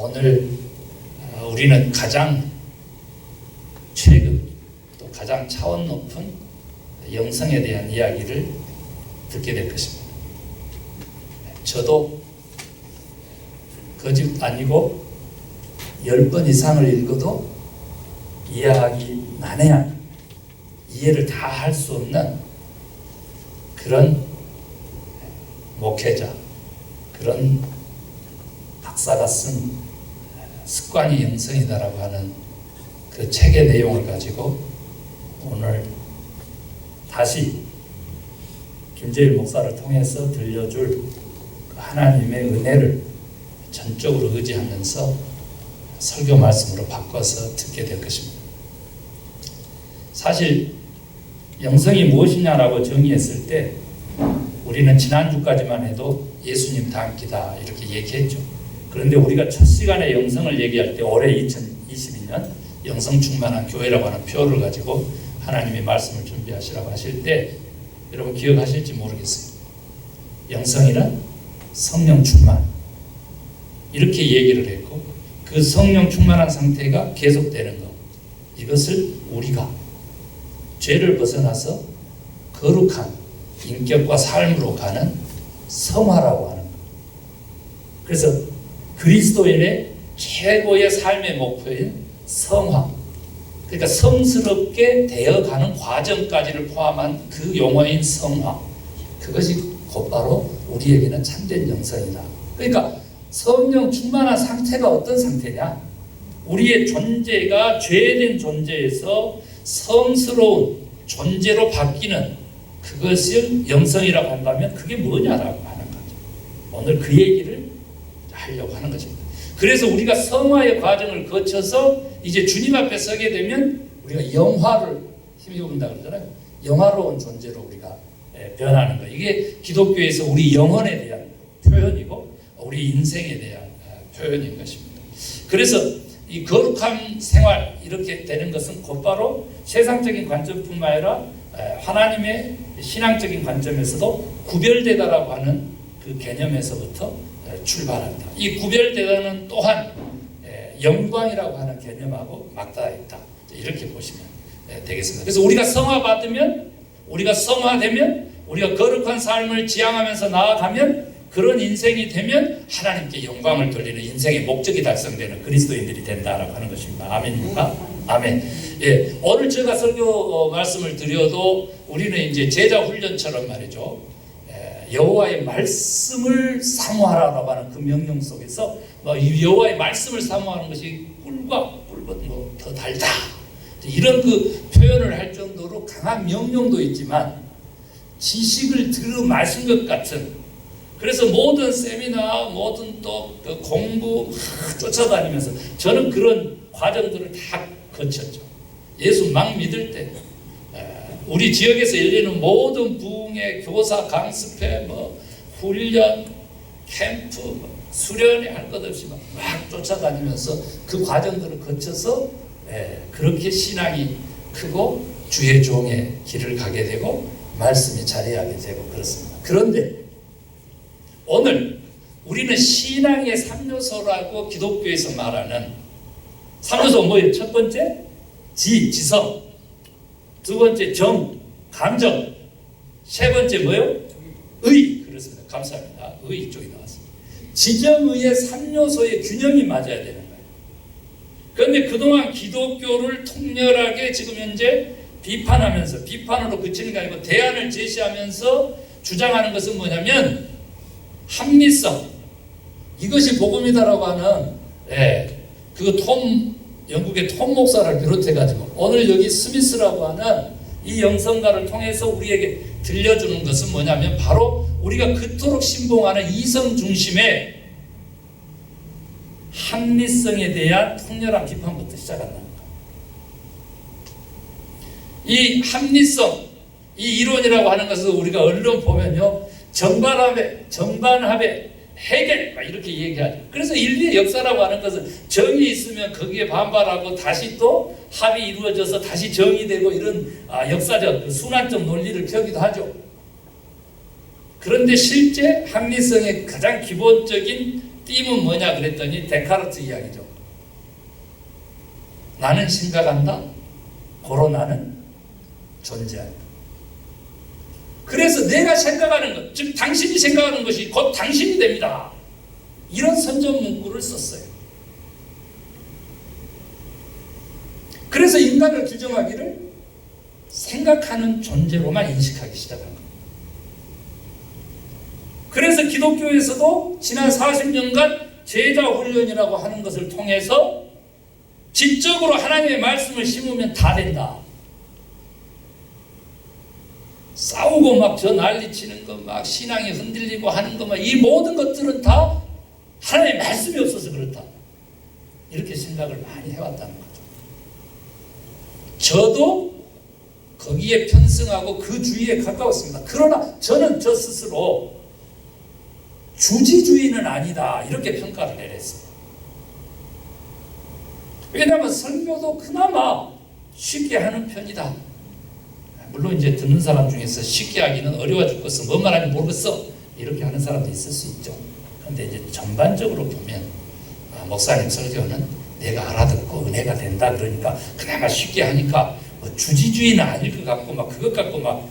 오늘 우리는 가장 최근 또 가장 차원 높은 영성에 대한 이야기를 듣게 될 것입니다. 저도 거짓 아니고 10번 이상을 읽어도 이해하기 난해한, 이해를 다 할 수 없는 그런 목회자, 그런 박사가 쓴 습관이 영성이다라고 하는 그 책의 내용을 가지고 오늘 다시 김재일 목사를 통해서 들려줄 하나님의 은혜를 전적으로 의지하면서 설교 말씀으로 바꿔서 듣게 될 것입니다. 사실 영성이 무엇이냐라고 정의했을 때 우리는 지난주까지만 해도 예수님 닮기다 이렇게 얘기했죠. 그런데 우리가 첫 시간에 영성을 얘기할 때 올해 2022년 영성 충만한 교회라고 하는 표를 가지고 하나님의 말씀을 준비하시라고 하실 때 여러분 기억하실지 모르겠어요. 영성이란 성령 충만 이렇게 얘기를 했고, 그 성령 충만한 상태가 계속되는 것, 이것을 우리가 죄를 벗어나서 거룩한 인격과 삶으로 가는 성화라고 하는 것. 그래서 그리스도인의 최고의 삶의 목표인 성화, 그러니까 성스럽게 되어가는 과정까지를 포함한 그 용어인 성화, 그것이 곧바로 우리에게는 참된 영성이다. 그러니까 성령 충만한 상태가 어떤 상태냐? 우리의 존재가 죄된 존재에서 성스러운 존재로 바뀌는 그것을 영성이라고 한다면 그게 뭐냐라고 하는 거죠. 오늘 그 얘기를 하려고 하는 것입니다. 그래서 우리가 성화의 과정을 거쳐서 이제 주님 앞에 서게 되면 우리가 영화를 힘입는다 그러잖아요. 영화로운 존재로 우리가 변하는 거. 이게 기독교에서 우리 영혼에 대한 표현이고 우리 인생에 대한 표현인 것입니다. 그래서 이 거룩한 생활 이렇게 되는 것은 곧바로 세상적인 관점뿐만 아니라 하나님의 신앙적인 관점에서도 구별되다라고 하는 그 개념에서부터 출발한다. 이 구별되다는 또한 영광이라고 하는 개념하고 맞닿아 있다. 이렇게 보시면 되겠습니다. 그래서 우리가 성화받으면, 우리가 성화되면, 우리가 거룩한 삶을 지향하면서 나아가면, 그런 인생이 되면 하나님께 영광을 돌리는 인생의 목적이 달성되는 그리스도인들이 된다라고 하는 것입니다. 아멘입니까? 아멘. 예, 오늘 제가 설교 말씀을 드려도 우리는 이제 제자 훈련처럼 말이죠. 여호와의 말씀을 사모하라라고 하는 그 명령 속에서 여호와의 말씀을 사모하는 것이 꿀과 꿀보다 더 달다. 이런 그 표현을 할 정도로 강한 명령도 있지만 지식을 들어 마신 것 같은, 그래서 모든 세미나, 모든 또 공부 쫓아다니면서 저는 그런 과정들을 다 거쳤죠. 예수 막 믿을 때 우리 지역에서 열리는 모든 부흥회, 교사 강습회, 훈련, 캠프, 수련회 할 것 없이 막 쫓아다니면서 그 과정들을 거쳐서 그렇게 신앙이 크고 주의 종의 길을 가게 되고 말씀이 자리하게 되고 그렇습니다. 그런데 오늘 우리는 신앙의 3요소라고 기독교에서 말하는 3요소 뭐예요? 첫 번째 지성, 두 번째 정, 감정, 세 번째 뭐예요? 의. 그렇습니다. 감사합니다. 의 쪽이 나왔습니다. 지정의의 3요소의 균형이 맞아야 되는 거예요. 그런데 그동안 기독교를 통렬하게 지금 현재 비판하면서, 비판으로 그치는 게 아니고 대안을 제시하면서 주장하는 것은 뭐냐면 합리성, 이것이 복음이다라고 하는 영국의 톰 목사를 비롯해가지고 오늘 여기 스미스라고 하는 이 영성가를 통해서 우리에게 들려주는 것은 뭐냐면 바로 우리가 그토록 신봉하는 이성 중심의 합리성에 대한 통렬한 비판부터 시작한다는 거예요. 이 합리성, 이 이론이라고 하는 것을 우리가 언론 보면요, 정반합의 해결 이렇게 얘기하죠. 그래서 인류의 역사라고 하는 것은 정이 있으면 거기에 반발하고 다시 또 합이 이루어져서 다시 정이 되고 이런 역사적 순환적 논리를 펴기도 하죠. 그런데 실제 합리성의 가장 기본적인 띠은 뭐냐 그랬더니 데카르트 이야기죠. 나는 생각한다. 고로 나는 존재한다. 그래서 내가 생각하는 것, 즉 당신이 생각하는 것이 곧 당신이 됩니다. 이런 선전 문구를 썼어요. 그래서 인간을 규정하기를 생각하는 존재로만 인식하기 시작한 겁니다. 그래서 기독교에서도 지난 40년간 제자 훈련이라고 하는 것을 통해서 지적으로 하나님의 말씀을 심으면 다 된다. 싸우고 막 저 난리치는 거, 막 신앙이 흔들리고 하는 거, 막 이 모든 것들은 다 하나님의 말씀이 없어서 그렇다. 이렇게 생각을 많이 해왔다는 거죠. 저도 거기에 편승하고 그 주의에 가까웠습니다. 그러나 저는 저 스스로 주지주의는 아니다. 이렇게 평가를 내렸어요. 왜냐하면 설교도 그나마 쉽게 하는 편이다. 물론 이제 듣는 사람 중에서 쉽게 하기는 어려워 죽겠어. 뭔 말하는지 모르겠어. 이렇게 하는 사람도 있을 수 있죠. 그런데 이제 전반적으로 보면 목사님 설교는 내가 알아듣고 은혜가 된다 그러니까 그나마 쉽게 하니까 뭐 주지주의는 아닐 것 같고 막 그것 갖고 막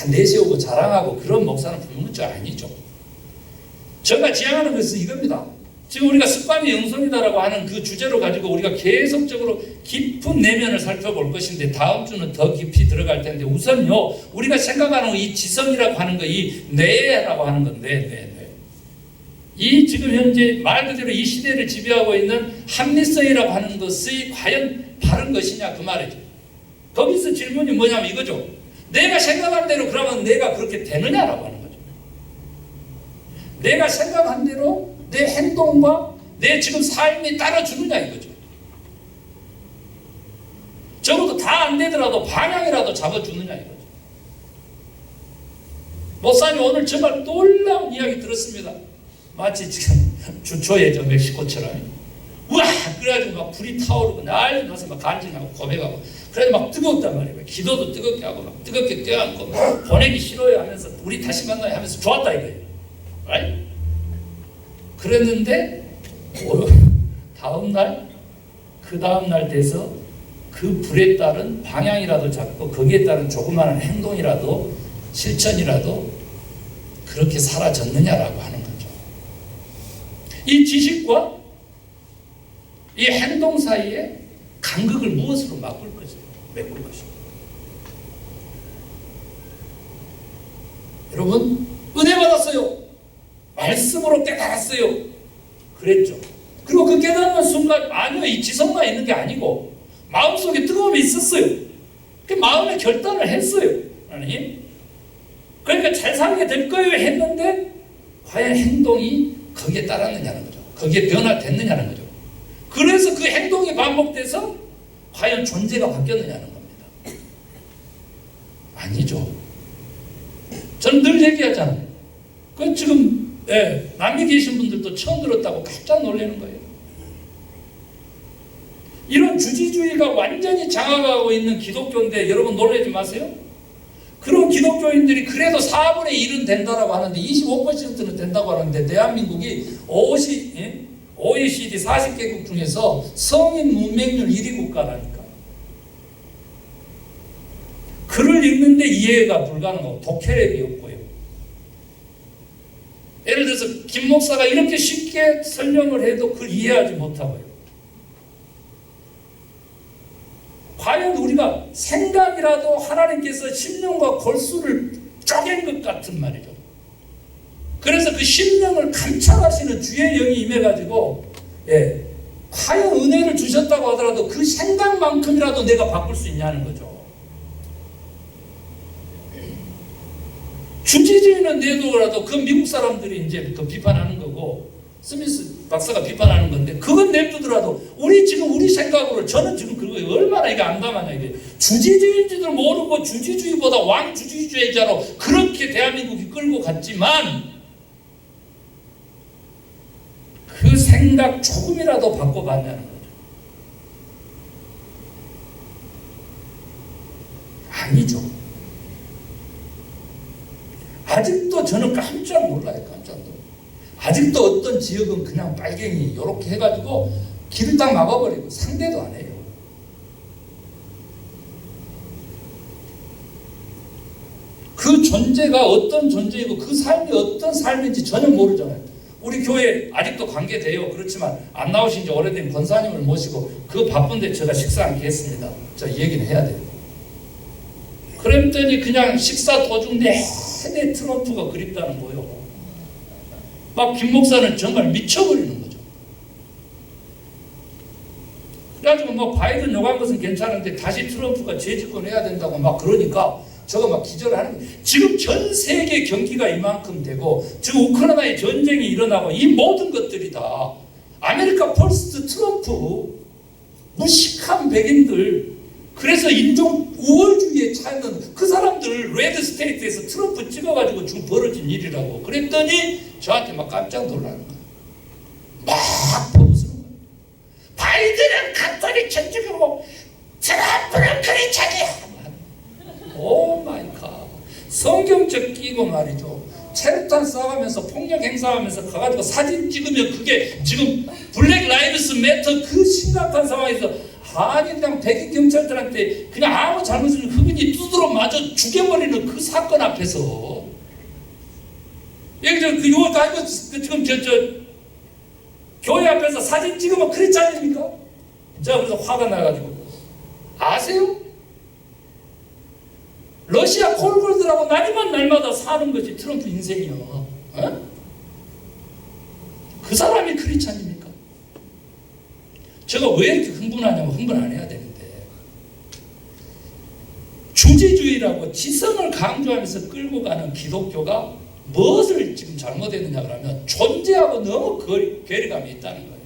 내세우고 자랑하고 그런 목사는 분명히 아니죠. 제가 지향하는 것은 이겁니다. 지금 우리가 습관의 영성이다라고 하는 그 주제로 가지고 우리가 계속적으로 깊은 내면을 살펴볼 것인데 다음 주는 더 깊이 들어갈 텐데 우선요 우리가 생각하는 이 지성이라고 하는 거, 이 뇌라고 하는 건데 이 지금 현재 말 그대로 이 시대를 지배하고 있는 합리성이라고 하는 것이 과연 바른 것이냐 그 말이죠. 거기서 질문이 뭐냐면 이거죠. 내가 생각한 대로 그러면 내가 그렇게 되느냐라고 하는 거죠. 내가 생각한 대로 내 행동과 내 지금 삶이 따라주느냐 이거죠. 적어도 다 안 되더라도 방향이라도 잡아주느냐 이거죠. 목사님 오늘 정말 놀라운 이야기 들었습니다. 마치 지금 주초에 저 멕시코처럼 우와 그래가지고 막 불이 타오르고 난리 나서 막 간증하고 고백하고 그래서 막 뜨겁단 말이에요. 기도도 뜨겁게 하고 막 뜨겁게 껴안고 막 보내기 싫어요 하면서 우리 다시 만나요 하면서 좋았다 이거예요. right? 그랬는데 다음날 그 다음날 돼서 그 불에 따른 방향이라도 잡고 거기에 따른 조그마한 행동이라도 실천이라도 그렇게 사라졌느냐라고 하는 거죠. 이 지식과 이 행동 사이에 간극을 무엇으로 메꿀 것입니다. 여러분 은혜 받았어요. 말씀으로 깨달았어요. 그랬죠. 그리고 그 깨닫는 순간 아니요 이 지성만 있는 게 아니고 마음속에 뜨거움이 있었어요. 그 마음의 결단을 했어요. 하나님. 그러니까 잘 살게 될 거예요 했는데 과연 행동이 거기에 따랐느냐는 거죠. 거기에 변화됐느냐는 거죠. 그래서 그 행동이 반복돼서 과연 존재가 바뀌었느냐는 겁니다. 아니죠. 저는 늘 얘기하잖아요. 그 지금 남미 계신 분들도 처음 들었다고 깜짝 놀라는 거예요. 이런 주지주의가 완전히 장악하고 있는 기독교인데 여러분 놀라지 마세요. 그런 기독교인들이 그래도 4분의 1은 된다라고 하는데 25%는 된다고 하는데 대한민국이 OECD 40개국 중에서 성인 문맹률 1위 국가라니까. 글을 읽는데 이해가 불가능하고 독해력이 없고요. 예를 들어서 김 목사가 이렇게 쉽게 설명을 해도 그걸 이해하지 못하고요. 과연 우리가 생각이라도 하나님께서 심령과 골수를 쪼갠 것 같은 말이죠. 그래서 그 심령을 감찰하시는 주의 영이 임해가지고 과연 은혜를 주셨다고 하더라도 그 생각만큼이라도 내가 바꿀 수 있냐는 거죠. 주지주의는 내도라도 그 미국 사람들이 이제 그 비판하는 거고 스미스 박사가 비판하는 건데 그건 냅두더라도 우리 지금 우리 생각으로 저는 지금 그거 얼마나 이게 암담하냐 이게 주지주의인지도 모르고 주지주의보다 왕주지주의자로 그렇게 대한민국이 끌고 갔지만 그 생각 조금이라도 바꿔봤냐는 거죠. 아니죠. 아직도 저는 깜짝 놀라요. 깜짝 놀라요. 아직도 어떤 지역은 그냥 빨갱이 이렇게 해가지고 길을 딱 막아버리고 상대도 안 해요. 그 존재가 어떤 존재이고 그 삶이 어떤 삶인지 전혀 모르잖아요. 우리 교회 아직도 관계돼요. 그렇지만 안 나오신 지 오래된 권사님을 모시고 그 바쁜데 제가 식사 함께 했습니다. 저 얘기는 해야 돼요. 그랬더니 그냥 식사 도중 내내 트럼프가 그립다는 거예요. 막 김 목사는 정말 미쳐버리는 거죠. 그래가지고 뭐 바이든 요구한 것은 괜찮은데 다시 트럼프가 재집권해야 된다고 막 그러니까 저거 막 기절을 하는 거예요. 지금 전 세계 경기가 이만큼 되고 지금 우크라이나의 전쟁이 일어나고 이 모든 것들이 다 아메리카 퍼스트 트럼프 무식한 백인들 그래서 인종 우월주의에 차있는 그 사람들 레드 스테이트에서 트럼프 찍어가지고 지금 벌어진 일이라고 그랬더니 저한테 막 깜짝 놀라는 거예요. 막 퍼부스는 거예요. 바이든은 가톨릭 천주교고 트럼프는 크리스찬이야. 오 마이 갓. 성경책 끼고 말이죠. 체류탄 쏴가면서 폭력 행사하면서 가가지고 사진 찍으면 그게 지금 블랙 라이브스 매터 그 심각한 상황에서 아니 그냥 백인 경찰들한테 그냥 아무 잘못을 흑인이 두드러 맞아 죽여버리는 그 사건 앞에서 여기 그 요거 아니고 지금 저 교회 앞에서 사진 찍으면 크리스찬입니까? 제가 그래서 화가 나가지고 아세요? 러시아 콜골드라고 날마다 사는 것이 트럼프 인생이요. 어? 그 사람이 크리스찬입니까? 제가 왜 이렇게 흥분하냐면 흥분 안 해야 되는데 주지주의라고 지성을 강조하면서 끌고 가는 기독교가 무엇을 지금 잘못했느냐 그러면 존재하고 너무 괴리감이 있다는 거예요.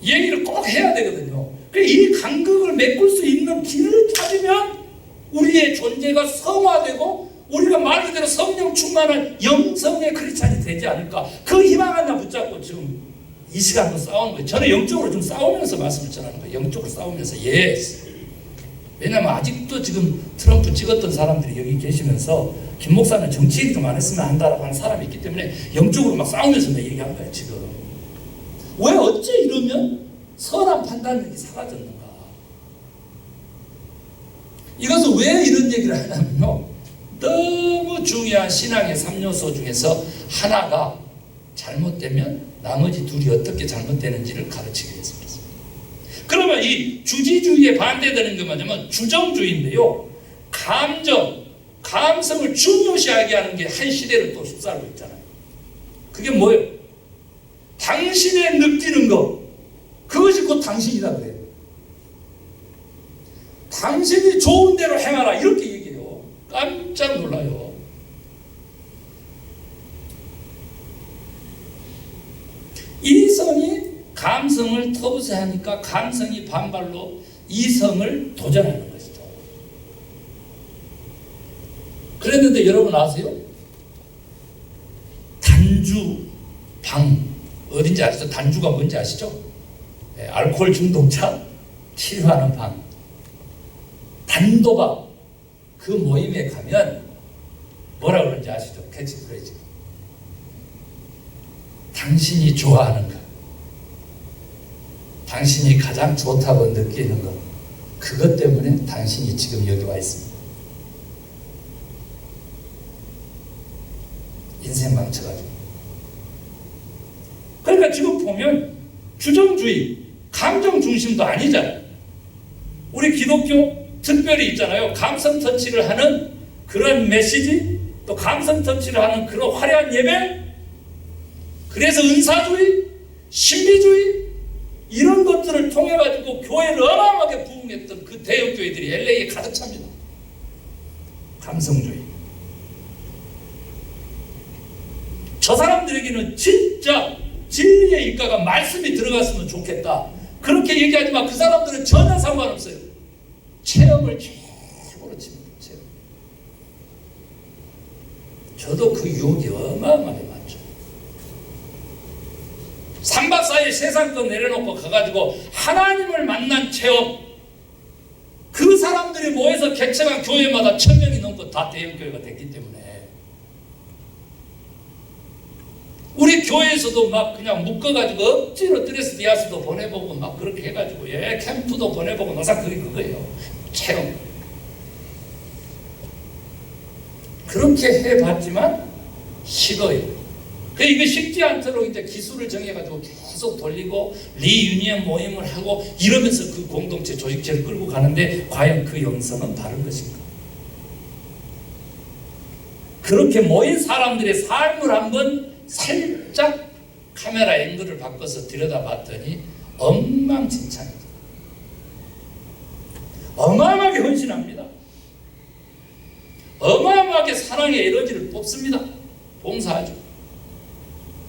이 얘기를 꼭 해야 되거든요. 이 간극을 메꿀 수 있는 길을 찾으면 우리의 존재가 성화되고 우리가 말 그대로 성령 충만한 영성의 크리스찬이 되지 않을까. 그 희망 하나 붙잡고 지금 이 시간도 싸우는 거예요. 저는 영적으로 좀 싸우면서 말씀을 전하는 거예요. 영적으로 싸우면서 예스. 왜냐하면 아직도 지금 트럼프 찍었던 사람들이 여기 계시면서 김 목사는 정치 얘기 좀 안 했으면 한다라고 하는 사람이 있기 때문에 영적으로 막 싸우면서 얘기하는 거예요. 지금 왜 어째 이러면 선한 판단력이 사라졌는가. 이것은 왜 이런 얘기를 하냐면요. 너무 중요한 신앙의 3요소 중에서 하나가 잘못되면 나머지 둘이 어떻게 잘못되는지를 가르치기 위해서 그렇습니다. 그러면 이 주지주의에 반대되는 게 뭐냐면 주정주의인데요. 감성을 중요시하게 하는 게 한 시대를 또 휩싸고 있잖아요. 그게 뭐예요? 당신의 느끼는 것, 그것이 곧 당신이다 그래요. 당신이 좋은 대로 행하라 이렇게 얘기해요. 깜짝 놀라요. 이성이 감성을 터부세하니까 감성이 반발로 이성을 도전하는 것이죠. 그랬는데 여러분 아세요? 단주, 방 어딘지 아시죠? 단주가 뭔지 아시죠? 네, 알코올 중독자 치료하는 방. 단도박 그 모임에 가면 뭐라 그러는지 아시죠? 캐치프레이즈. 당신이 좋아하는 것, 당신이 가장 좋다고 느끼는 것, 그것 때문에 당신이 지금 여기 와 있습니다. 인생 망쳐가지고. 그러니까 지금 보면 주정주의, 감정 중심도 아니잖아요. 우리 기독교 특별히 있잖아요. 감성 터치를 하는 그런 메시지, 또 감성 터치를 하는 그런 화려한 예배, 그래서 은사주의, 신비주의 이런 것들을 통해 가지고 교회를 어마어마하게 부흥했던 그 대형 교회들이 LA에 가득 찹니다. 감성주의. 저 사람들에게는 진짜 진리의 입가가 말씀이 들어갔으면 좋겠다. 그렇게 얘기하지만 그 사람들은 전혀 상관없어요. 체험을 최고로 칩니다. 체험. 저도 그 유혹이 어마어마하게 많죠. 3박 4일 세상껏 내려놓고 가가지고 하나님을 만난 체험. 그 사람들이 모여서 개척한 교회마다 1000명이 넘고 다 대형교회가 됐기 때문에 우리 교회에서도 막 그냥 묶어가지고 억지로 드레스 디아스도 보내보고 막 그렇게 해가지고 캠프도 보내보고 노사클이 그거예요. 체험. 그렇게 해봤지만 식어요. 이거 식지 않도록 이제 기술을 정해가지고 계속 돌리고 리유니언 모임을 하고 이러면서 그 공동체 조직체를 끌고 가는데 과연 그 영성은 바른 것인가? 그렇게 모인 사람들의 삶을 한번 살짝 카메라 앵글을 바꿔서 들여다봤더니 엉망진창입니다. 어마어마하게 헌신합니다. 어마어마하게 사랑의 에너지를 뽑습니다. 봉사하죠.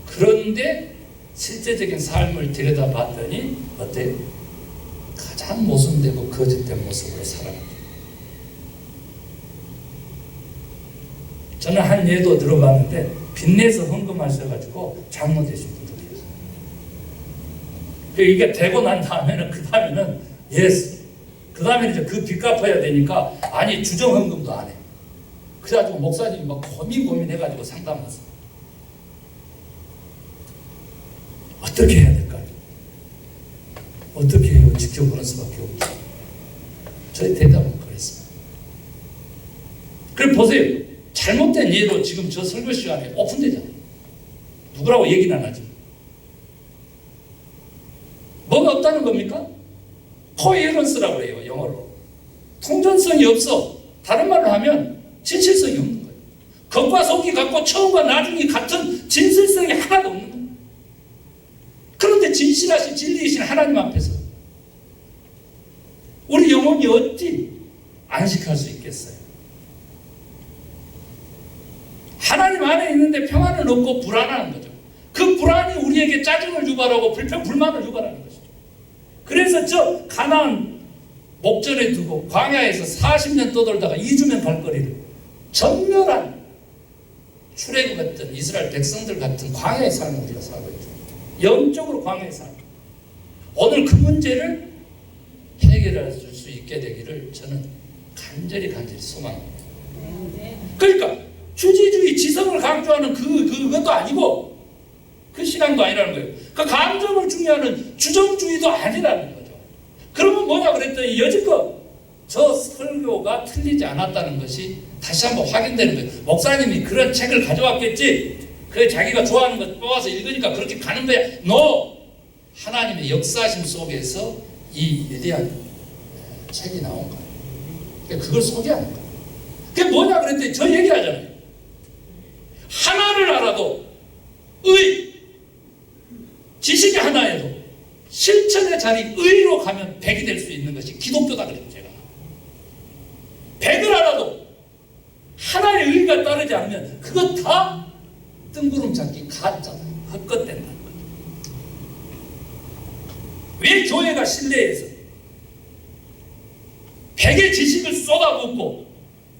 그런데 실제적인 삶을 들여다봤더니 어때요? 가장 모순되고 거짓된 모습으로 살아갑니다. 저는 한 예도 들어봤는데 빚내서 헌금하셔가지고 장로 되신 분들이 계세요. 이게 되고 난 다음에는 예스. 그 다음에는 이제 그 빚 갚아야 되니까 아니 주정 헌금도 안 해. 그래가지고 목사님이 막 고민해가지고 상담했어요. 어떻게 해야 될까요? 어떻게 해요? 지켜보는 수밖에 없죠. 저희 대답은 그랬습니다. 그럼 보세요. 잘못된 예로 지금 저 설교 시간에 오픈되잖아요. 누구라고 얘기는 안 하지. 뭐가 없다는 겁니까? 코헤런스라고 해요. 영어로. 통전성이 없어. 다른 말로 하면 진실성이 없는 거예요. 겉과 속이 같고 처음과 나중이 같은 진실성이 하나도 없는 거예요. 그런데 진실하신 진리이신 하나님 앞에서 우리 영혼이 어찌 안식할 수 있겠어요? 하나님 안에 있는데 평안은 없고 불안한 거죠. 그 불안이 우리에게 짜증을 유발하고 불만을 유발하는 것이죠. 그래서 저 가나안 목전에 두고 광야에서 40년 떠돌다가 2주면 갈 거리를 전멸한 출애굽했던 이스라엘 백성들 같은 광야의 삶을 우리가 살고 있죠. 영적으로 광야의 삶. 오늘 그 문제를 해결할 수 있게 되기를 저는 간절히 소망합니다. 그러니까 주지주의 지성을 강조하는 그것도 아니고 그 신앙도 아니라는 거예요. 그 감정을 중요하는 주정주의도 아니라는 거죠. 그러면 뭐냐 그랬더니 여지껏 저 설교가 틀리지 않았다는 것이 다시 한번 확인되는 거예요. 목사님이 그런 책을 가져왔겠지. 그 자기가 좋아하는 것 뽑아서 읽으니까 그렇게 가는 거야. No! 하나님의 역사심 속에서 이 위대한 책이 나온 거예요. 그러니까 그걸 소개하는 거예요. 그게 뭐냐 그랬더니 저 얘기하잖아요. 하나를 알아도 지식이 하나에도 실천의 자리 의로 가면 100이 될 수 있는 것이 기독교다 그래요. 제가 100을 알아도 하나의 의가 따르지 않으면 그거 다 뜬구름 잡기 가짜다. 헛것된다는 거죠. 왜 교회가 실내에서 100의 지식을 쏟아붓고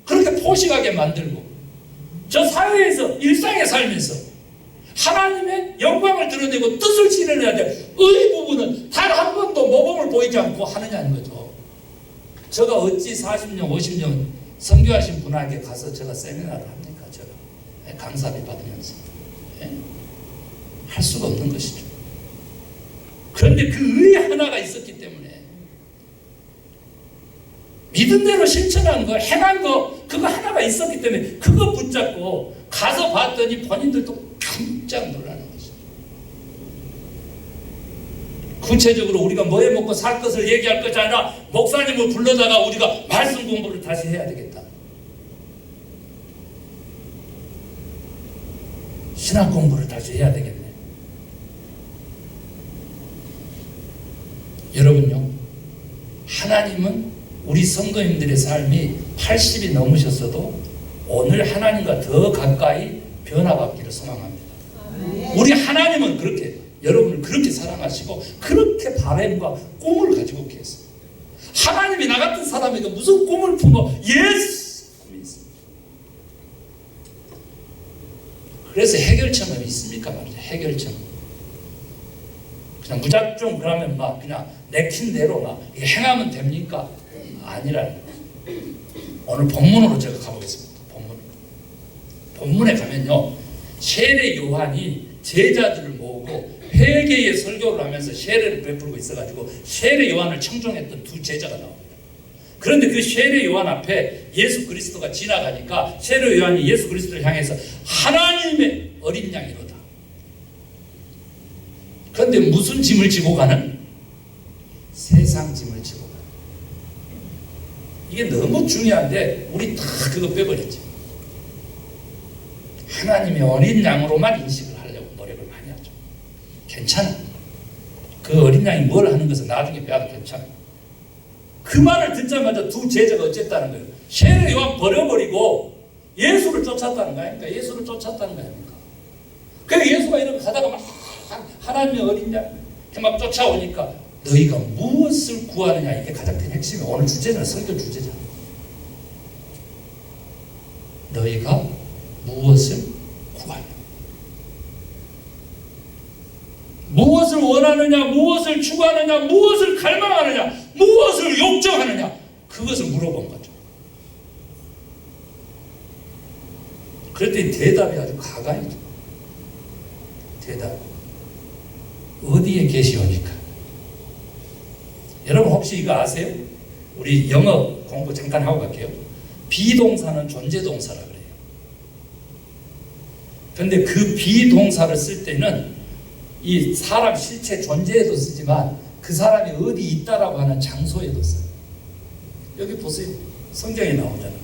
그렇게 포식하게 만들고 저 사회에서 일상에 살면서 하나님의 영광을 드러내고 뜻을 실현해야 돼. 의 부분은 단 한 번도 모범을 보이지 않고 하느냐는 거죠. 제가 어찌 40년 50년 선교하신 분에게 가서 제가 세미나를 합니까? 제가 강사비 받으면서 할 수가 없는 것이죠. 그런데 그 의 하나가 있었기 때문에 믿은 대로 실천한 거, 행한 거, 그거 하나가 있었기 때문에 그거 붙잡고 가서 봤더니 본인들도 깜짝 놀라는 것이죠. 구체적으로 우리가 뭐해 먹고 살 것을 얘기할 것이 아니라 목사님을 불러다가 우리가 말씀 공부를 다시 해야 되겠다. 신학 공부를 다시 해야 되겠네. 여러분요, 하나님은 우리 성도님들의 삶이 80이 넘으셨어도 오늘 하나님과 더 가까이 변화받기를 소망합니다. 우리 하나님은 그렇게 여러분을 그렇게 사랑하시고 그렇게 바람과 꿈을 가지고 계세요. 하나님이 나 같은 사람에게 무슨 꿈을 품어? 예스! 꿈이 있습니다. 그래서 해결책은 있습니까 말이죠. 해결책. 그냥 무작정 그러면 막 그냥 내킨 대로 막 행하면 됩니까? 아니라는 거예요. 오늘 본문으로 제가 가보겠습니다. 본문에 가면요, 세례 요한이 제자들을 모으고 회개의 설교를 하면서 세례를 베풀고 있어가지고 세례 요한을 청종했던 두 제자가 나옵니다. 그런데 그 세례 요한 앞에 예수 그리스도가 지나가니까 세례 요한이 예수 그리스도를 향해서 하나님의 어린 양이로다. 그런데 무슨 짐을 지고 가는? 세상 짐을 지고 가는. 이게 너무 중요한데 우리 다 그거 빼버렸지. 하나님의 어린 양으로만 인식을 하려고 노력을 많이 하죠. 괜찮아. 그 어린 양이 뭘 하는 것은 나중에 배워도 괜찮아. 그 말을 듣자마자 두 제자가 어쨌다는 거예요. 세례 요한 버려버리고 예수를 쫓았다는 거 아닙니까? 예수를 쫓았다는 거 아닙니까? 그래서 예수가 이렇게 가다가 막 하나님의 어린 양 막 쫓아오니까 너희가 무엇을 구하느냐, 이게 가장 큰 핵심이에요. 오늘 주제는 설교 주제잖아. 너희가 무엇을 구하냐, 무엇을 원하느냐, 무엇을 추구하느냐, 무엇을 갈망하느냐, 무엇을 욕정하느냐, 그것을 물어본 거죠. 그랬더니 대답이 아주 가관이죠. 대답. 어디에 계시오니까? 여러분 혹시 이거 아세요? 우리 영어 공부 잠깐 하고 갈게요. 비동사는 존재동사라 그래요. 그런데 그 비동사를 쓸 때는 이 사람 실체 존재에도 쓰지만 그 사람이 어디 있다라고 하는 장소에도 써요. 여기 보세요. 성경에 나오잖아요.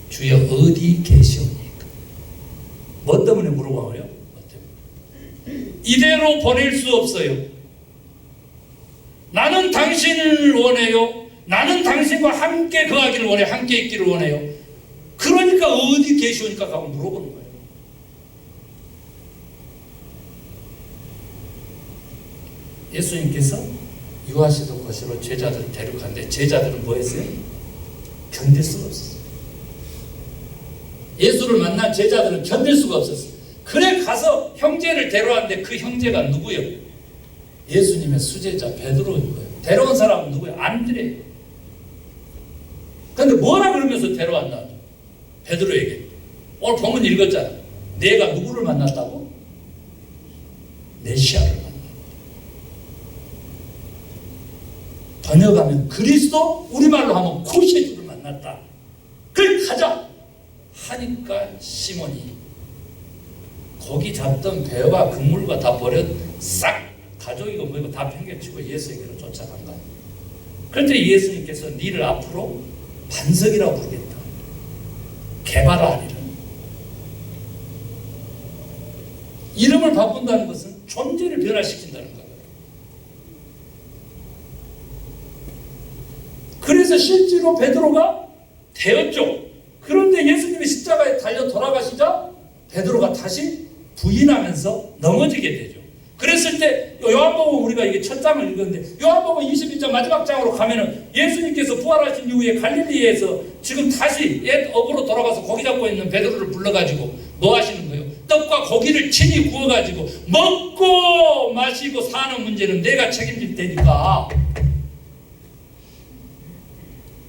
주여 어디 계시옵니까? 뭐 때문에 물어봐요? 뭐 때문에? 이대로 보낼 수 없어요. 나는 당신을 원해요. 나는 당신과 함께 거하기를 원해요. 함께 있기를 원해요. 그러니까 어디 계시오니까 가고 물어보는 거예요. 예수님께서 유아시도 거시로 제자들을 데려갔는데 제자들은 뭐 했어요? 견딜 수가 없었어요. 예수를 만난 제자들은 견딜 수가 없었어요. 그래 가서 형제를 데려왔는데 그 형제가 누구예요? 예수님의 수제자 베드로인 거예요. 데려온 사람은 누구예요? 안드레. 그런데 뭐라 그러면서 데려왔나? 베드로에게. 오늘 본문 읽었잖아. 내가 누구를 만났다고? 메시아를 만났다. 번역하면 그리스도, 우리말로 하면 구세주를 만났다. 그래 가자 하니까 시몬이 고기 잡던 배와 그물과 다 버려 싹 가족이고 뭐고 다 팽개치고 예수에게로 쫓아간 거야. 그런데 예수님께서 니를 앞으로 반석이라고 부르겠다. 개발하리라. 이름을 바꾼다는 것은 존재를 변화시킨다는 거예요. 그래서 실제로 베드로가 되었죠. 그런데 예수님이 십자가에 달려 돌아가시자 베드로가 다시 부인하면서 넘어지게 되죠. 그랬을 때 요한복음 우리가 이게 첫 장을 읽었는데 요한복음 21장 마지막 장으로 가면은 예수님께서 부활하신 이후에 갈릴리에서 지금 다시 옛 업으로 돌아가서 고기 잡고 있는 베드로를 불러가지고 뭐 하시는 거예요? 떡과 고기를 친히 구워가지고 먹고 마시고 사는 문제는 내가 책임질 테니까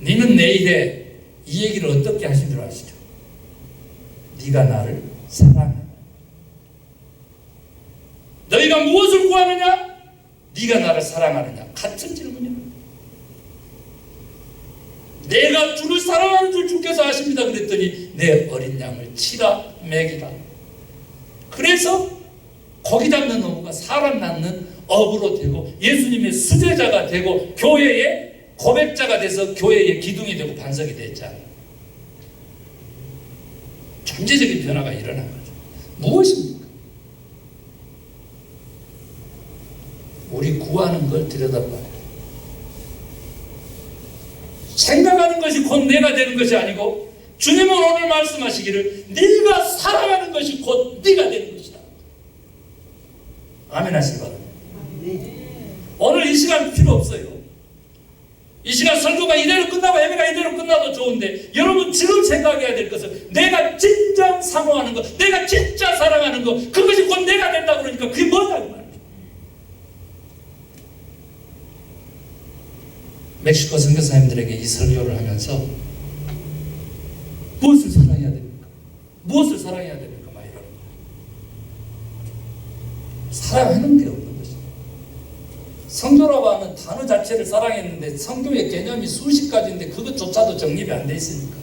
너는 내일에 이 얘기를 어떻게 하신 줄 아시죠? 네가 나를 사랑하느냐? 너희가 무엇을 구하느냐? 네가 나를 사랑하느냐? 같은 질문이야. 내가 주를 사랑하는 줄 주께서 아십니다. 그랬더니 내 어린 양을 치라 먹이라. 그래서 고기 잡는 업무가 사람 낳는 업으로 되고 예수님의 수제자가 되고 교회의 고백자가 돼서 교회의 기둥이 되고 반석이 됐잖아요. 존재적인 변화가 일어난 거죠. 무엇입니까? 우리 구하는 걸 들여다봐요. 생각하는 것이 곧 내가 되는 것이 아니고 주님은 오늘 말씀하시기를 네가 살아가는 것이 곧 네가 되는 것이다. 아멘 하시기 바랍니다. 오늘 이 시간 필요 없어요. 이 시간 설교가 이대로 끝나고 예배가 이대로 끝나도 좋은데 여러분 지금 생각해야 될 것은 내가 진정 사모하는 것, 내가 진짜 사랑하는 것, 그것이 곧 내가 된다 그러니까 그게 뭐냐고 말이에요. 멕시코 선교사님들에게 이 설교를 하면서 무엇을 사랑해야 됩니까? 무엇을 사랑해야 됩니까? 막 이러는 거예요. 사랑하는 게 없는 것입니다. 성교라고 하는 단어 자체를 사랑했는데 성교의 개념이 수십 가지인데 그것조차도 정립이 안 돼 있으니까.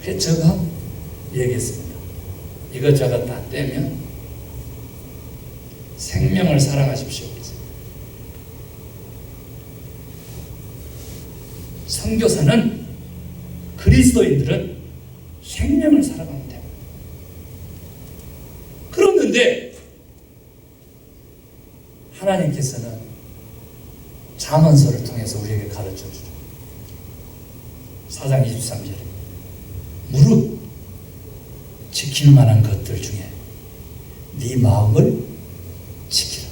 그래서 제가 얘기했습니다. 이것저것 다 떼면 생명을 사랑하십시오. 선교사는 그리스도인들은 생명을 사랑하면 돼요. 그런데 하나님께서는 잠언서를 통해서 우리에게 가르쳐 주죠. 4장 23절에 무릇 지킬 만한 것들 중에 네 마음을 지키라.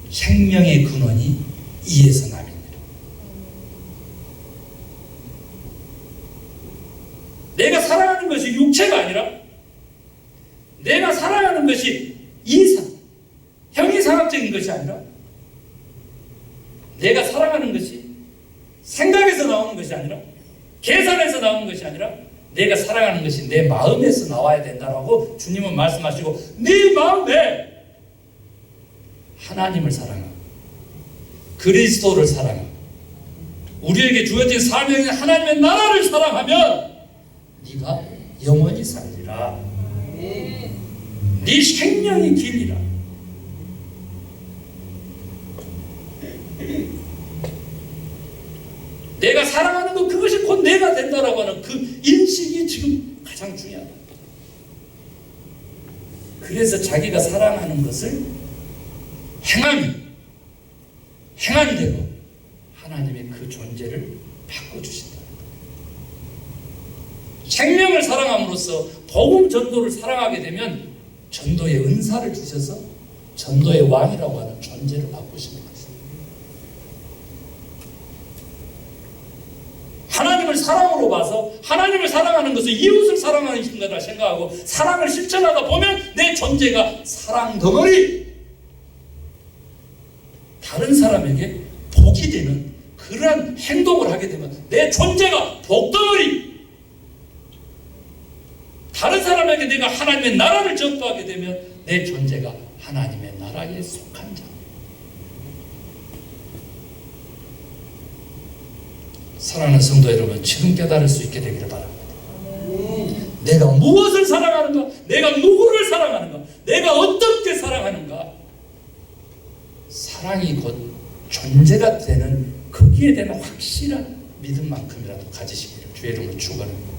생명의 근원이 이에서 남이니라. 내가 사랑하는 것이 육체가 아니라 내가 사랑하는 것이 형이상학적인 것이 아니라 내가 사랑하는 것이 생각에서 나오는 것이 아니라 계산에서 나오는 것이 아니라 내가 사랑하는 것이 내 마음에서 나와야 된다라고 주님은 말씀하시고 네 마음에 하나님을 사랑하고 그리스도를 사랑하고 우리에게 주어진 사명인 하나님의 나라를 사랑하면 네가 영원히 살리라. 네 생명이 길리라. 내가 사랑하는 것 그것이 곧 내가 된다라고 하는 그 인식이 지금 가장 중요하다. 그래서 자기가 사랑하는 것을 행한 대로 하나님의 그 존재를 바꿔주신다. 생명을 사랑함으로써 복음 전도를 사랑하게 되면 전도의 은사를 주셔서 전도의 왕이라고 하는 존재를 바꾸시는 것입니다. 하나님을 사랑으로 봐서 하나님을 사랑하는 것은 이웃을 사랑하는 거다 생각하고 사랑을 실천하다 보면 내 존재가 사랑 덩어리, 다른 사람에게 복이 되는 그러한 행동을 하게 되면 내 존재가 복덩어리, 다른 사람에게 내가 하나님의 나라를 전파하게 되면 내 존재가 하나님의 나라에 속한 자. 사랑하는 성도 여러분, 지금 깨달을 수 있게 되기를 바랍니다. 내가 무엇을 사랑하는가? 내가 누구를 사랑하는가? 내가 어떻게 사랑하는가? 사랑이 곧 존재가 되는 거기에 대한 확실한 믿음만큼이라도 가지시기를 주의 이름으로 축원합니다.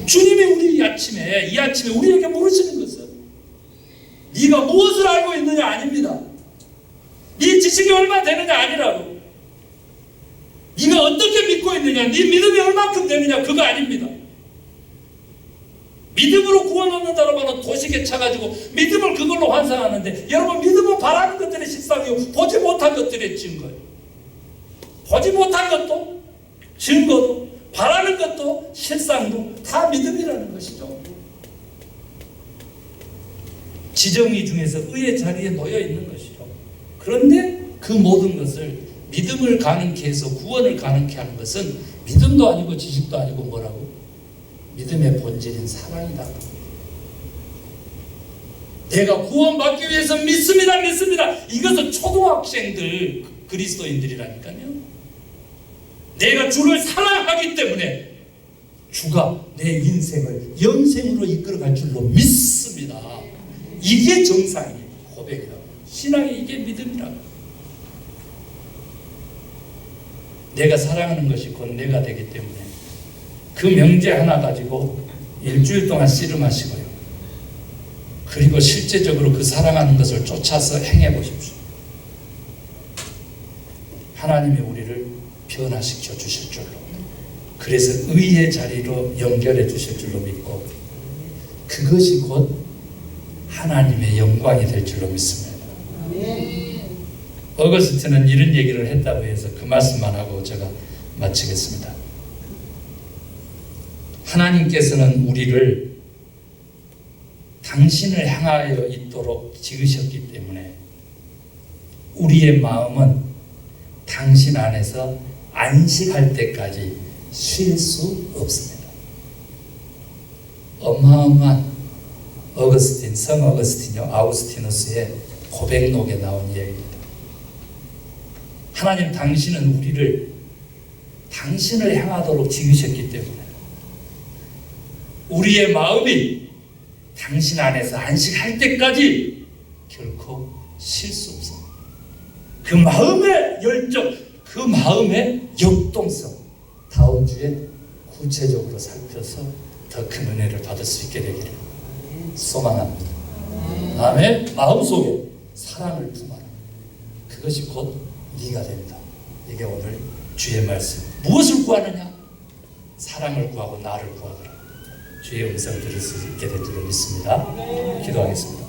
주님이 우리 이 아침에 우리에게 물으시는 것은 네가 무엇을 알고 있느냐 아닙니다. 네 지식이 얼마 되느냐 아니라고. 네가 어떻게 믿고 있느냐, 네 믿음이 얼마큼 되느냐 그거 아닙니다. 믿음으로 구원 얻는다라고 하는 도식에 차가지고 믿음을 그걸로 환상하는데 여러분 믿음은 바라는 것들의 실상이고 보지 못한 것들의 증거예요. 보지 못한 것도 증거도 바라는 것도 실상도 다 믿음이라는 것이죠. 지정의 중에서 의의 자리에 놓여 있는 것이죠. 그런데 그 모든 것을 믿음을 가능케 해서 구원을 가능케 하는 것은 믿음도 아니고 지식도 아니고 뭐라고? 믿음의 본질인 사랑이다. 내가 구원받기 위해서 믿습니다. 이것은 초등학생들 그리스도인들이라니까요. 내가 주를 사랑하기 때문에 주가 내 인생을 영생으로 이끌어갈 줄로 믿습니다. 이게 정상이에요. 고백이라고. 신앙이 이게 믿음이라고. 내가 사랑하는 것이 곧 내가 되기 때문에 그 명제 하나 가지고 일주일 동안 씨름하시고요. 그리고 실제적으로 그 사랑하는 것을 쫓아서 행해 보십시오. 하나님이 우리를 변화시켜 주실 줄로, 그래서 의의 자리로 연결해 주실 줄로 믿고 그것이 곧 하나님의 영광이 될 줄로 믿습니다. 어거스틴은 이런 얘기를 했다고 해서 그 말씀만 하고 제가 마치겠습니다. 하나님께서는 우리를 당신을 향하여 있도록 지으셨기 때문에 우리의 마음은 당신 안에서 안식할 때까지 쉴 수 없습니다. 어마어마한 성 어거스틴요, 아우구스티누스의 고백록에 나온 이야기입니다. 하나님 당신은 우리를 당신을 향하도록 지으셨기 때문에 우리의 마음이 당신 안에서 안식할 때까지 결코 쉴 수 없습니다. 그 마음의 열정, 그 마음의 역동성, 다음 주에 구체적으로 살펴서 더 큰 은혜를 받을 수 있게 되기를 소망합니다. 아멘. 마음속에 사랑을 품어라. 그것이 곧 네가 된다. 이게 오늘 주의 말씀. 무엇을 구하느냐? 사랑을 구하고 나를 구하더라. 주의 음성 들을 수 있게 될 줄을 믿습니다. 기도하겠습니다.